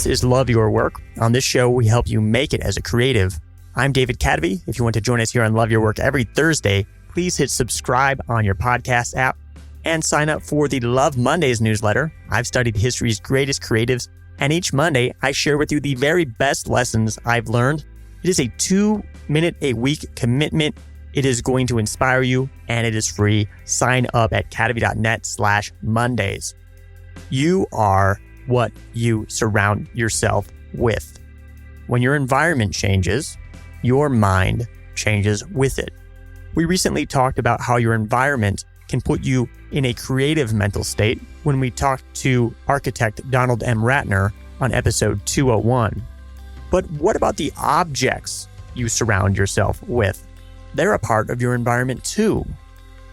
This is Love Your Work. On this show, we help you make it as a creative. I'm David Cadvey. If you want to join us here on Love Your Work every Thursday, please hit subscribe on your podcast app and sign up for the Love Mondays newsletter. I've studied history's greatest creatives, and each Monday, I share with you the very best lessons I've learned. It is a 2-minute-a-week commitment. It is going to inspire you, and it is free. Sign up at cadvey.net/Mondays. You are what you surround yourself with. When your environment changes, your mind changes with it. We recently talked about how your environment can put you in a creative mental state when we talked to architect Donald M. Rattner on episode 201. But what about the objects you surround yourself with? They're a part of your environment too.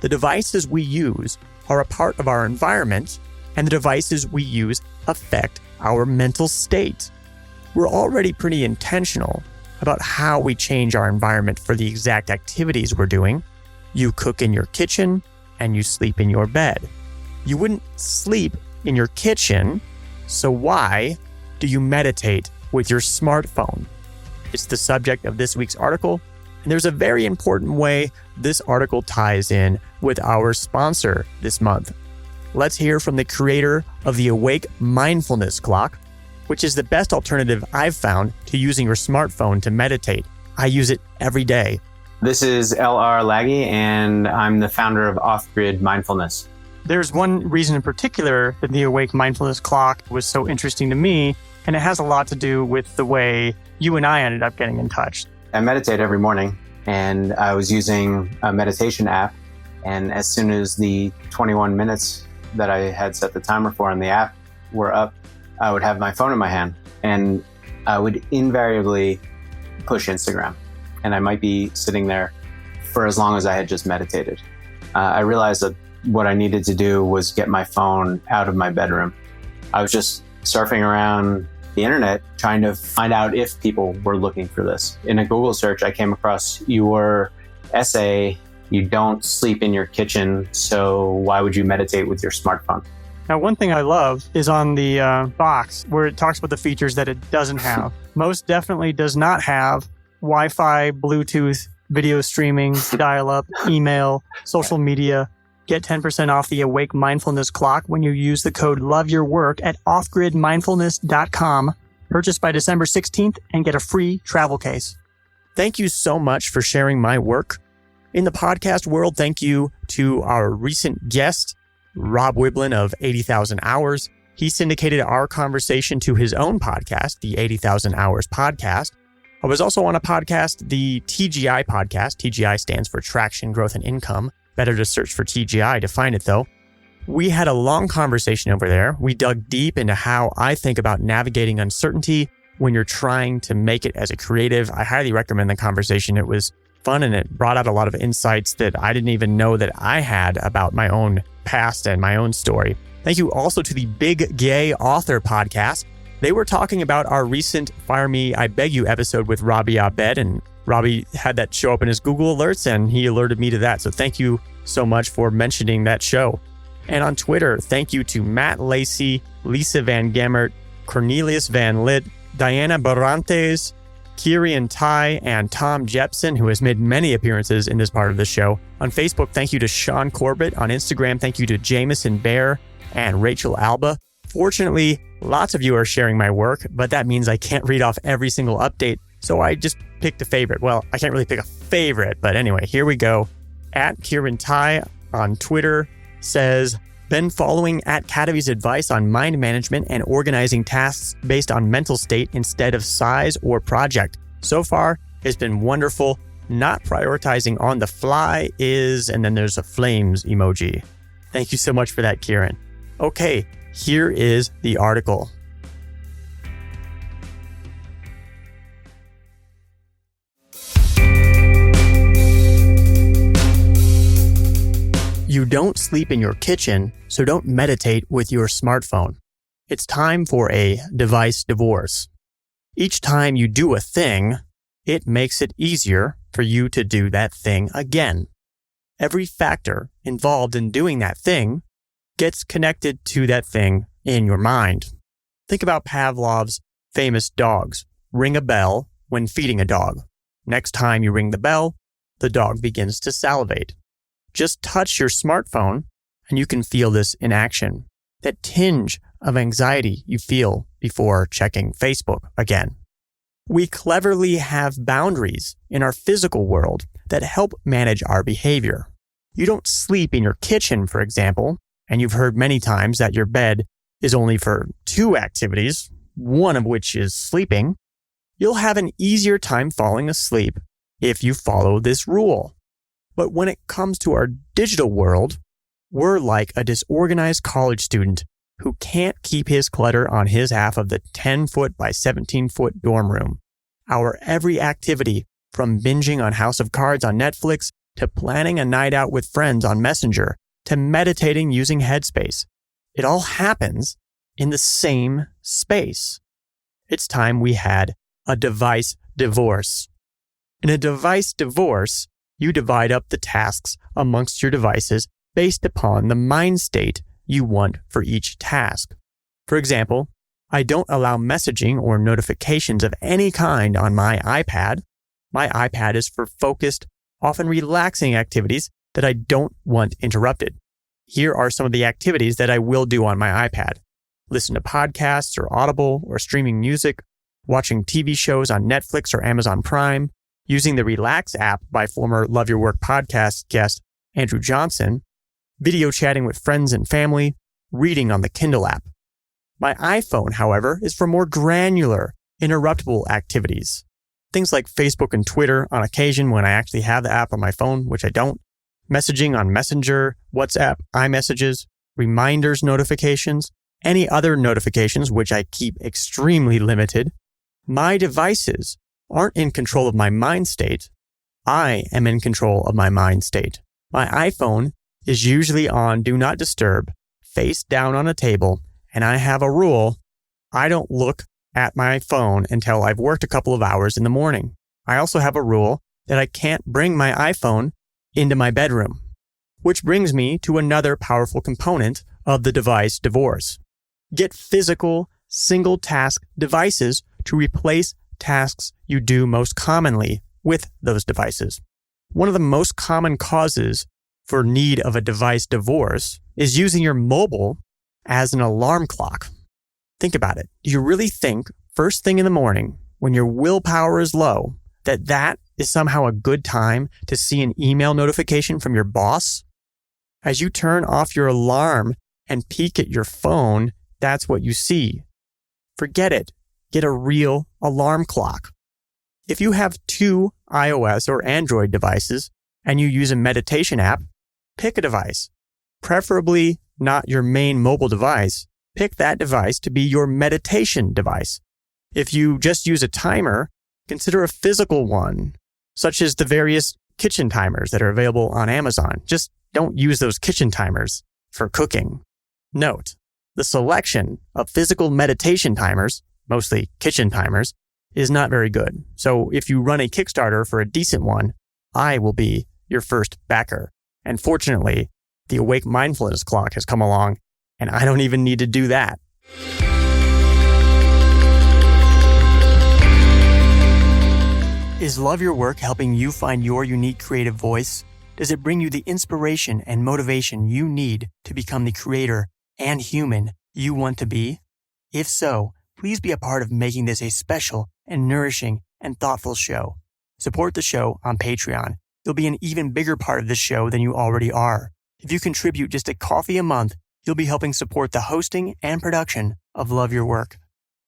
The devices we use are a part of our environment, and the devices we use affect our mental state. We're already pretty intentional about how we change our environment for the exact activities we're doing. You cook in your kitchen and you sleep in your bed. You wouldn't sleep in your kitchen, so why do you meditate with your smartphone? It's the subject of this week's article, and there's a very important way this article ties in with our sponsor this month. Let's hear from the creator of the Awake Mindfulness Clock, which is the best alternative I've found to using your smartphone to meditate. I use it every day. This is L.R. Laggy, and I'm the founder of Off-Grid Mindfulness. There's one reason in particular that the Awake Mindfulness Clock was so interesting to me, and it has a lot to do with the way you and I ended up getting in touch. I meditate every morning, and I was using a meditation app, and as soon as the 21 minutes that I had set the timer for on the app were up, I would have my phone in my hand, and I would invariably push Instagram. And I might be sitting there for as long as I had just meditated. I realized that what I needed to do was get my phone out of my bedroom. I was just surfing around the internet trying to find out if people were looking for this. In a Google search, I came across your essay, "You don't sleep in your kitchen, so why would you meditate with your smartphone?" Now, one thing I love is on the box where it talks about the features that it doesn't have. Most definitely does not have Wi-Fi, Bluetooth, video streaming, dial-up, email, social media. Get 10% off the Awake Mindfulness Clock when you use the code LOVEYOURWORK at offgridmindfulness.com. Purchase by December 16th and get a free travel case. Thank you so much for sharing my work. In the podcast world, thank you to our recent guest, Rob Wiblin of 80,000 Hours. He syndicated our conversation to his own podcast, the 80,000 Hours Podcast. I was also on a podcast, the TGI podcast. TGI stands for Traction, Growth, and Income. Better to search for TGI to find it, though. We had a long conversation over there. We dug deep into how I think about navigating uncertainty when you're trying to make it as a creative. I highly recommend the conversation. It was fun, and it brought out a lot of insights that I didn't even know that I had about my own past and my own story. Thank you also to the Big Gay Author podcast. They were talking about our recent Fire Me, I Beg You episode with Robbie Abed, and Robbie had that show up in his Google alerts, and he alerted me to that. So thank you so much for mentioning that show. And on Twitter, thank you to Matt Lacey, Lisa Van Gemert, Cornelius Van Lit, Diana Barantes, Kieran Ty, and Tom Jepson, who has made many appearances in this part of the show. On Facebook, thank you to Sean Corbett. On Instagram, thank you to Jameson Bear and Rachel Alba. Fortunately, lots of you are sharing my work, but that means I can't read off every single update, so I just picked a favorite. Well, I can't really pick a favorite, but anyway, here we go. At Kieran Ty on Twitter says, been following at Cadvey's advice on mind management and organizing tasks based on mental state instead of size or project. So far, it's been wonderful. Not prioritizing on the fly is, and then there's a flames emoji. Thank you so much for that, Kieran. Okay, here is the article. You don't sleep in your kitchen, so don't meditate with your smartphone. It's time for a device divorce. Each time you do a thing, it makes it easier for you to do that thing again. Every factor involved in doing that thing gets connected to that thing in your mind. Think about Pavlov's Famous dogs. Ring a bell when feeding a dog. Next time you ring the bell, the dog begins to salivate. Just touch your smartphone and you can feel this in action. That tinge of anxiety you feel before checking Facebook again. We cleverly have boundaries in our physical world that help manage our behavior. You don't sleep in your kitchen, for example, and you've heard many times that your bed is only for 2 activities, one of which is sleeping. You'll have an easier time falling asleep if you follow this rule. But when it comes to our digital world, we're like a disorganized college student who can't keep his clutter on his half of the 10-foot by 17-foot dorm room. Our every activity, from binging on House of Cards on Netflix, to planning a night out with friends on Messenger, to meditating using Headspace, it all happens in the same space. It's time we had a device divorce. In a device divorce, you divide up the tasks amongst your devices based upon the mind state you want for each task. For example, I don't allow messaging or notifications of any kind on my iPad. My iPad is for focused, often relaxing activities that I don't want interrupted. Here are some of the activities that I will do on my iPad. Listen to podcasts or Audible or streaming music, watching TV shows on Netflix or Amazon Prime, using the Relax app by former Love Your Work podcast guest Andrew Johnson, video chatting with friends and family, reading on the Kindle app. My iPhone, however, is for more granular, interruptible activities. Things like Facebook and Twitter on occasion when I actually have the app on my phone, which I don't. Messaging on Messenger, WhatsApp, iMessages, reminders notifications, any other notifications, which I keep extremely limited. My devices aren't in control of my mind state. I am in control of my mind state. My iPhone is usually on Do Not Disturb, face down on a table, and I have a rule. I don't look at my phone until I've worked a couple of hours in the morning. I also have a rule that I can't bring my iPhone into my bedroom, which brings me to another powerful component of the device divorce. Get physical, single-task devices to replace tasks you do most commonly with those devices. One of the most common causes for need of a device divorce is using your mobile as an alarm clock. Think about it. Do you really think first thing in the morning when your willpower is low that is somehow a good time to see an email notification from your boss? As you turn off your alarm and peek at your phone, that's what you see. Forget it. Get a real alarm clock. If you have 2 iOS or Android devices and you use a meditation app, pick a device. Preferably not your main mobile device. Pick that device to be your meditation device. If you just use a timer, consider a physical one, such as the various kitchen timers that are available on Amazon. Just don't use those kitchen timers for cooking. Note, the selection of physical meditation timers, mostly kitchen timers, is not very good. So if you run a Kickstarter for a decent one, I will be your first backer. And fortunately, the Awake Mindfulness Clock has come along, and I don't even need to do that. Is Love Your Work helping you find your unique creative voice? Does it bring you the inspiration and motivation you need to become the creator and human you want to be? If so, please be a part of making this a special and nourishing and thoughtful show. Support the show on Patreon. You'll be an even bigger part of this show than you already are. If you contribute just a coffee a month, you'll be helping support the hosting and production of Love Your Work.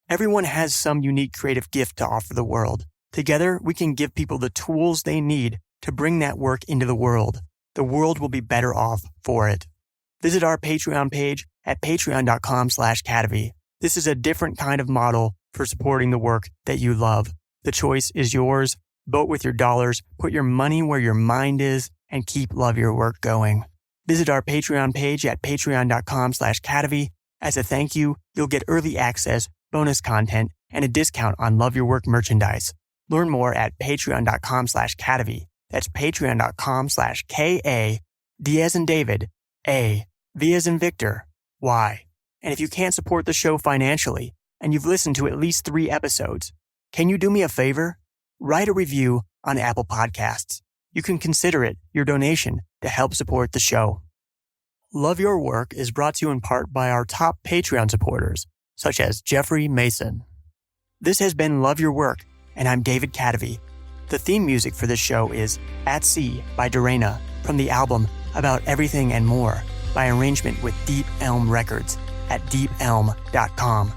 Everyone has some unique creative gift to offer the world. Together, we can give people the tools they need to bring that work into the world. The world will be better off for it. Visit our Patreon page at patreon.com/Cadavy. This is a different kind of model for supporting the work that you love. The choice is yours. Vote with your dollars, put your money where your mind is, and keep Love Your Work going. Visit our Patreon page at patreon.com/Cadavy. As a thank you, you'll get early access, bonus content, and a discount on Love Your Work merchandise. Learn more at patreon.com/Cadavy. That's patreon.com/KA, D as in David, A, V as in Victor, Y. And if you can't support the show financially and you've listened to at least 3 episodes, can you do me a favor? Write a review on Apple Podcasts. You can consider it your donation to help support the show. Love Your Work is brought to you in part by our top Patreon supporters, such as Jeffrey Mason. This has been Love Your Work, and I'm David Cadavy. The theme music for this show is At Sea by Dorena from the album About Everything and More by arrangement with Deep Elm Records at deepelm.com.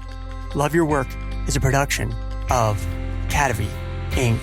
Love Your Work is a production of Cadavy, Inc.